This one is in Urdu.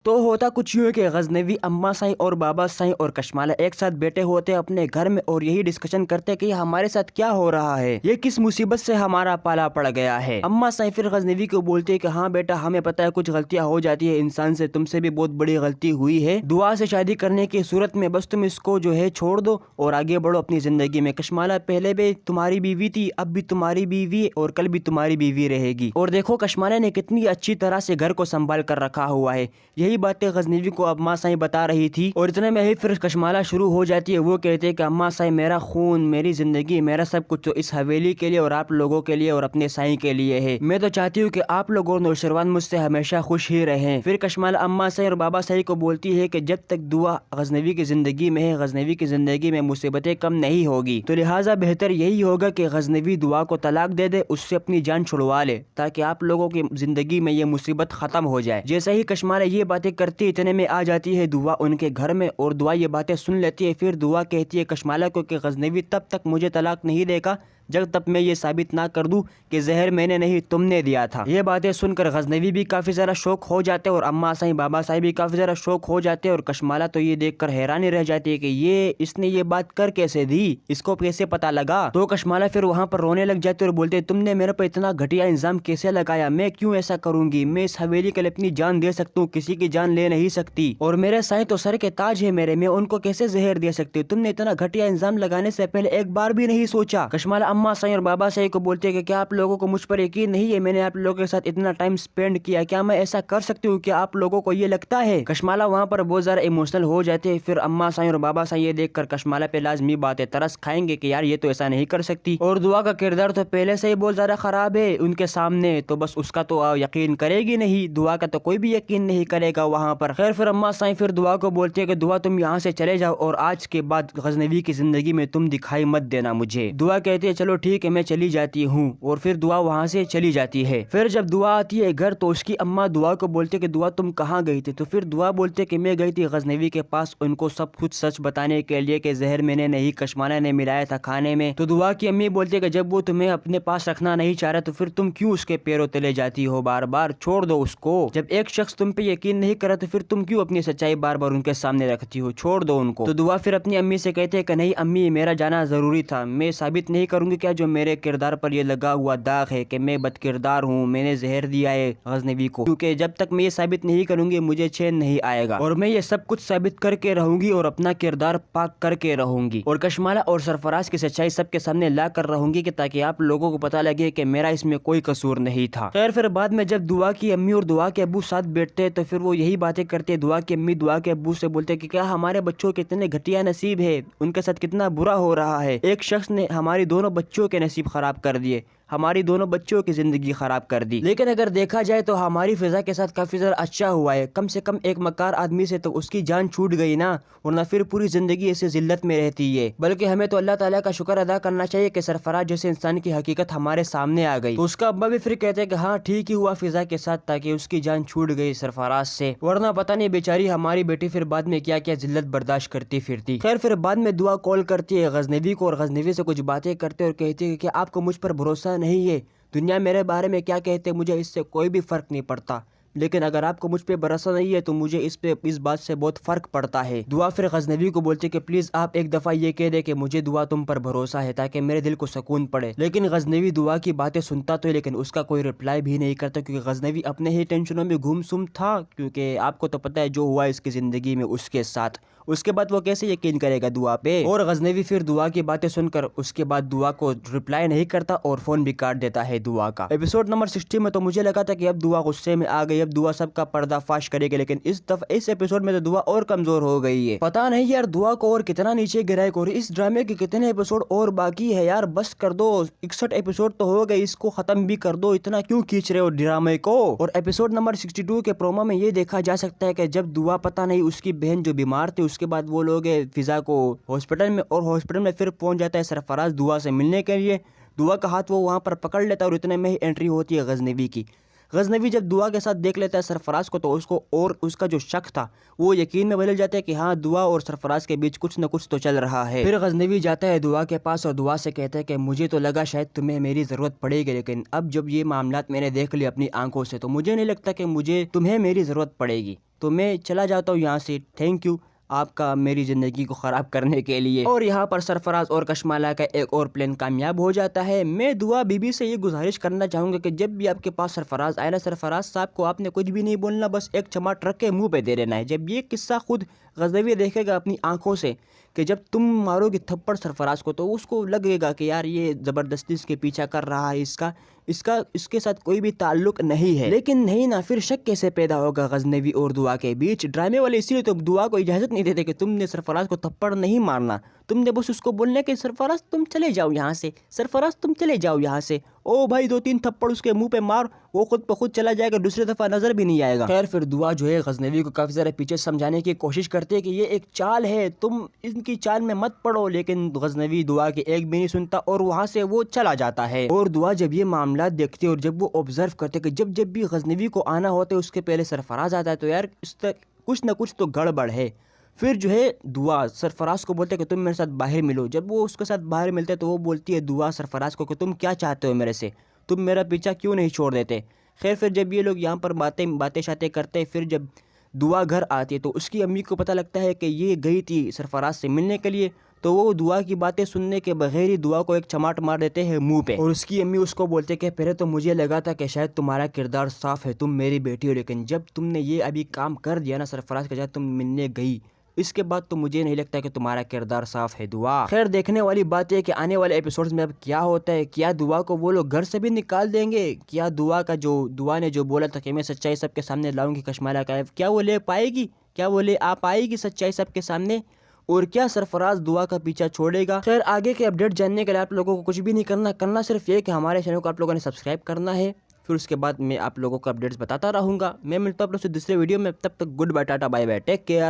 تو ہوتا کچھ یوں کہ غزنوی اماں سائیں اور بابا سائیں اور کشمالہ ایک ساتھ بیٹھے ہوتے اپنے گھر میں اور یہی ڈسکشن کرتے کہ ہمارے ساتھ کیا ہو رہا ہے، یہ کس مصیبت سے ہمارا پالا پڑ گیا ہے۔ اماں سائیں پھر غزنوی کو بولتے کہ ہاں بیٹا، ہمیں پتہ ہے کچھ غلطیاں ہو جاتی ہے انسان سے، تم سے بھی بہت بڑی غلطی ہوئی ہے، دعا سے شادی کرنے کی صورت میں بس تم اس کو جو ہے چھوڑ دو اور آگے بڑھو اپنی زندگی میں۔ کشمالہ پہلے بھی تمہاری بیوی تھی، اب بھی تمہاری بیوی اور کل بھی تمہاری بیوی رہے گی، اور دیکھو کشمالہ نے کتنی اچھی طرح سے گھر کو سنبھال کر رکھا ہوا ہے۔ یہی باتیں غزنوی کو اماں سائیں بتا رہی تھی، اور اتنے میں ہی پھر کشمالہ شروع ہو جاتی ہے۔ وہ کہتے ہیں کہ اماں سائیں، میرا خون، میری زندگی، میرا سب کچھ تو اس حویلی کے لیے اور آپ لوگوں کے لیے اور اپنے سائیں کے لیے ہے۔ میں تو چاہتی ہوں کہ آپ لوگ اور نوشروان مجھ سے ہمیشہ خوش ہی رہیں۔ پھر کشمالہ اماں سائیں اور بابا سائیں کو بولتی ہے کہ جب تک دعا غزنوی کی زندگی میں ہے، غزنوی کی زندگی میں مصیبتیں کم نہیں ہوگی، تو لہٰذا بہتر یہی ہوگا کہ غزنوی دعا کو طلاق دے دے، اس سے اپنی جان چھڑوا لے، تاکہ آپ لوگوں کی زندگی میں یہ مصیبت ختم ہو جائے۔ جیسے ہی کشمالہ یہ باتیں کرتی، اتنے میں آ جاتی ہے دعا ان کے گھر میں، اور دعا یہ باتیں سن لیتی ہے۔ پھر دعا کہتی ہے کشمالہ کو کہ غزنوی تب تک مجھے طلاق نہیں دے گا جب تک میں یہ ثابت نہ کر دوں کہ زہر میں نے نہیں تم نے دیا تھا۔ یہ باتیں سن کر غزنوی بھی کافی ذرا شوق ہو جاتے اور اماں سائیں بابا سائیں بھی کافی ذرا شوق ہو جاتے، اور کشمالہ تو یہ دیکھ کر حیرانی رہ جاتی ہے کہ اس نے یہ بات کر کیسے دی، اس کو کیسے پتا لگا۔ تو کشمالہ پھر وہاں پر رونے لگ جاتے اور بولتے تم نے میرے پر اتنا گھٹیا الزام کیسے لگایا، میں کیوں ایسا کروں گی، میں اس حویلی کے لیے اپنی جان دے سکتی ہوں، کسی کی جان لے نہیں سکتی، اور میرے سائیں تو سر کے تاج ہے میرے، میں ان کو کیسے زہر دے سکتی ہوں، تم نے اتنا گھٹیا الزام لگانے سے پہلے ایک بار بھی نہیں سوچا۔ کشمالہ اماں سائیں اور بابا سائیں کو بولتے ہیں کہ کیا آپ لوگوں کو مجھ پر یقین نہیں ہے، میں نے آپ لوگوں کے ساتھ اتنا ٹائم سپینڈ کیا، کیا میں ایسا کر سکتی ہوں، کیا آپ لوگوں کو یہ لگتا ہے۔ کشمالہ وہاں پر بہت زیادہ ایموشنل ہو جاتے ہیں۔ پھر اماں سائیں اور بابا سائیں یہ دیکھ کر کشمالہ پہ لازمی بات ہے، ترس کھائیں گے کہ یار یہ تو ایسا نہیں کر سکتی، اور دعا کا کردار تو پہلے سے ہی بہت زیادہ خراب ہے ان کے سامنے، تو بس اس کا تو یقین کرے گی نہیں، دعا کا تو کوئی بھی یقین نہیں کرے گا وہاں پر۔ خیر پھر اماں سائیں پھر دعا کو بولتی ہے کہ دعا تم یہاں سے چلے جاؤ، اور آج کے بعد غزنوی کی زندگی میں تم دکھائی مت دینا مجھے۔ دعا کہتی ہے چلو ٹھیک ہے میں چلی جاتی ہوں، اور پھر دعا وہاں سے چلی جاتی ہے۔ پھر جب دعا آتی ہے گھر تو اس کی اماں دعا کو بولتے کہ دعا تم کہاں گئی تھی، تو پھر دعا بولتے کہ میں گئی تھی غزنوی کے پاس ان کو سب کچھ سچ بتانے کے لیے کہ زہر میں نے نہیں، کشمالہ نے ملایا تھا کھانے میں۔ تو دعا کی امی بولتے کہ جب وہ تمہیں اپنے پاس رکھنا نہیں چاہ رہا تو پھر تم کیوں اس کے پیروں تلے جاتی ہو بار بار، چھوڑ دو اس کو، جب ایک شخص تم پہ یقین نہیں کرا تو پھر تم کیوں اپنی سچائی بار بار ان کے سامنے رکھتی ہو، چھوڑ دو ان کو۔ تو دعا پھر اپنی امی سے کہتے کہ نہیں امی، میرا جانا ضروری تھا، میں ثابت نہیں کروں گی کیا جو میرے کردار پر یہ لگا ہوا داغ ہے کہ میں بد کردار ہوں، میں نے زہر دیا ہے غزنوی کو، کیونکہ جب تک میں یہ ثابت نہیں کروں گی مجھے چین نہیں آئے گا، اور میں یہ سب کچھ ثابت کر کے رہوں گی اور اپنا کردار پاک کر کے رہوں گی، اور کشمالہ اور سرفراز کی سچائی سب کے سامنے لا کر رہوں گی کہ تاکہ آپ لوگوں کو پتہ لگے کہ میرا اس میں کوئی قصور نہیں تھا۔ خیر پھر بعد میں جب دعا کی امی اور دعا کے ابو ساتھ بیٹھتے تو پھر وہ یہی باتیں کرتے، دعا کی امی دعا کے ابو سے بولتے کہ کیا ہمارے بچوں کے اتنے گھٹیا نصیب ہے، ان کے ساتھ کتنا برا ہو رہا ہے، ایک شخص نے ہماری دونوں بچوں کے نصیب خراب کر دیے، ہماری دونوں بچوں کی زندگی خراب کر دی۔ لیکن اگر دیکھا جائے تو ہماری فضا کے ساتھ کافی زیادہ اچھا ہوا ہے، کم سے کم ایک مکار آدمی سے تو اس کی جان چھوٹ گئی نا، ورنہ پھر پوری زندگی ایسے ذلت میں رہتی ہے۔ بلکہ ہمیں تو اللہ تعالیٰ کا شکر ادا کرنا چاہیے کہ سرفراز جیسے انسان کی حقیقت ہمارے سامنے آ گئی۔ تو اس کا ابا بھی پھر کہتے ہیں کہ ہاں ٹھیک ہی ہوا فضا کے ساتھ، تاکہ اس کی جان چھوٹ گئی سرفراز سے، ورنہ پتہ نہیں بیچاری ہماری بیٹی پھر بعد میں کیا کیا ذلت برداشت کرتی پھرتی۔ خیر پھر بعد میں دعا کال کرتی ہے غزنوی کو، اور غزنوی سے کچھ باتیں کرتے اور کہتی ہے کہ آپ کو مجھ پر بھروسہ نہیں ہے، دنیا میرے بارے میں کیا کہتے مجھے اس سے کوئی بھی فرق نہیں پڑتا، لیکن اگر آپ کو مجھ پہ بھروسہ نہیں ہے تو مجھے اس بات سے بہت فرق پڑتا ہے۔ دعا پھر غزنوی کو بولتے کہ پلیز آپ ایک دفعہ یہ کہہ دے کہ مجھے دعا تم پر بھروسہ ہے، تاکہ میرے دل کو سکون پڑے۔ لیکن غزنوی دعا کی باتیں سنتا تو ہے، لیکن اس کا کوئی رپلائی بھی نہیں کرتا، کیونکہ غزنوی اپنے ہی ٹینشنوں میں گم سم تھا، کیونکہ آپ کو تو پتہ ہے جو ہوا اس کی زندگی میں اس کے ساتھ، اس کے بعد وہ کیسے یقین کرے گا دعا پہ۔ اور غزنوی پھر دعا کی باتیں سن کر اس کے بعد دعا کو رپلائی نہیں کرتا اور فون بھی کاٹ دیتا ہے دعا کا۔ ایپیسوڈ نمبر 60 میں تو مجھے لگا تھا کہ اب دعا غصے میں آ گئی، اب دعا سب کا پردہ فاش کرے گی، لیکن اس ایپیسوڈ میں تو دعا اور کمزور ہو گئی ہے۔ پتہ نہیں یار دعا کو اور کتنا نیچے گرائے کو، اس ڈرامے کے کتنے ایپیسوڈ اور باقی ہے یار، بس کر دو، 61 ایپیسوڈ تو ہو گئے، اس کو ختم بھی کر دو، اتنا کیوں کھینچ رہے ہو ڈرامے کو۔ اور ایپیسوڈ نمبر 62 کے پرومو میں یہ دیکھا جا سکتا ہے کہ جب دعا پتہ نہیں اس کی بہن جو بیمار تھی، اس کے بعد وہ لوگ فضا کو ہاسپٹل میں، اور ہاسپٹل میں پھر پہنچ جاتا ہے سرفراز دعا سے ملنے کے لیے، دعا کا ہاتھ وہ وہاں پر پکڑ لیتا ہے، اور اتنے میں ہی انٹری ہوتی ہے غزنوی کی۔ غزنوی جب دعا کے ساتھ دیکھ لیتا ہے سرفراز کو تو اس کو اور اس کا جو شک تھا وہ یقین میں بدل جاتا ہے کہ ہاں دعا اور سرفراز کے بیچ کچھ نہ کچھ تو چل رہا ہے۔ پھر غزنوی جاتا ہے دعا کے پاس اور دعا سے کہتا ہے کہ مجھے تو لگا شاید تمہیں میری ضرورت پڑے گی، لیکن اب جب یہ معاملات میں نے دیکھ لی اپنی آنکھوں سے تو مجھے نہیں لگتا کہ مجھے تمہیں میری ضرورت پڑے گی، تو میں چلا جاتا ہوں یہاں سے، تھینک یو آپ کا میری زندگی کو خراب کرنے کے لیے۔ اور یہاں پر سرفراز اور کشمالہ کا ایک اور پلان کامیاب ہو جاتا ہے۔ میں دعا بی بی سے یہ گزارش کرنا چاہوں گا کہ جب بھی آپ کے پاس سرفراز آئے نا، سرفراز صاحب کو آپ نے کچھ بھی نہیں بولنا، بس ایک چماٹ رکھ کے منہ پہ دے دینا ہے۔ جب یہ قصہ خود غزنوی دیکھے گا اپنی آنکھوں سے کہ جب تم مارو گے تھپڑ سرفراز کو تو اس کو لگے گا کہ یار یہ زبردستی اس کے پیچھا کر رہا ہے، اس کے ساتھ کوئی بھی تعلق نہیں ہے۔ لیکن نہیں نا، پھر شک کیسے پیدا ہوگا غزنوی اور دعا کے بیچ؟ ڈرامے والے اسی لیے تو دعا کو اجازت نہیں دیتے کہ تم نے سرفراز کو تھپڑ نہیں مارنا، تم نے بس اس کو بولنے کہ سرفراز تم چلے جاؤ یہاں سے، سرفراز تم چلے جاؤ یہاں سے، او بھائی 2-3 تھپڑ اس کے منہ پہ مار، وہ خود بخود چلا جائے گا، دوسری دفعہ نظر بھی نہیں آئے گا۔ خیر پھر دعا جو ہے غزنوی کو کافی زیادہ پیچھے سمجھانے کی کوشش کرتے ہے کہ یہ ایک چال ہے، تم ان کی چال میں مت پڑو، لیکن غزنوی دعا کی ایک بھی نہیں سنتا اور وہاں سے وہ چلا جاتا ہے۔ اور دعا جب یہ معاملات دیکھتے اور جب وہ آبزرو کرتے کہ جب بھی غزنوی کو آنا ہوتا ہے اس کے پہلے سرفراز آتا ہے تو یار اس تک کچھ نہ کچھ تو گڑبڑ ہے۔ پھر جو ہے دعا سرفراز کو بولتے کہ تم میرے ساتھ باہر ملو، جب وہ اس کے ساتھ باہر ملتے تو وہ بولتی ہے دعا سرفراز کو کہ تم کیا چاہتے ہو میرے سے، تم میرا پیچھا کیوں نہیں چھوڑ دیتے۔ خیر پھر جب یہ لوگ یہاں پر باتیں شاتیں کرتے، پھر جب دعا گھر آتی ہے تو اس کی امی کو پتہ لگتا ہے کہ یہ گئی تھی سرفراز سے ملنے کے لیے، تو وہ دعا کی باتیں سننے کے بغیر ہی دعا کو ایک چماٹ مار دیتے ہیں منہ پہ۔ اور اس کی امی اس کو بولتے کہ پہلے تو مجھے لگا تھا کہ شاید تمہارا کردار صاف ہے، تم میری بیٹی ہو، لیکن جب تم نے یہ ابھی کام کر دیا نا سرفراز کے ساتھ، تم ملنے گئی، اس کے بعد تو مجھے نہیں لگتا کہ تمہارا کردار صاف ہے دعا۔ خیر دیکھنے والی بات ہے کہ آنے والے ایپیسوڈز میں اب کیا ہوتا ہے، کیا دعا کو وہ لوگ گھر سے بھی نکال دیں گے، کیا دعا نے جو بولا تھا کہ میں سچائی سب کے سامنے لاؤں گی کشمالہ کا، کیا وہ لے پائے گی، کیا وہ لے آ پائے گی سچائی سب کے سامنے، اور کیا سرفراز دعا کا پیچھا چھوڑے گا؟ خیر آگے کے اپڈیٹ جاننے کے لیے آپ لوگوں کو کچھ بھی نہیں کرنا صرف یہ کہ ہمارے چینل کو آپ لوگوں نے سبسکرائب کرنا ہے، پھر اس کے بعد میں آپ لوگوں کو اپڈیٹس بتاتا رہوں گا۔ میں ملتا ہوں آپ لوگوں سے دوسرے ویڈیو میں، تب تک good bye, tata bye bye, take care.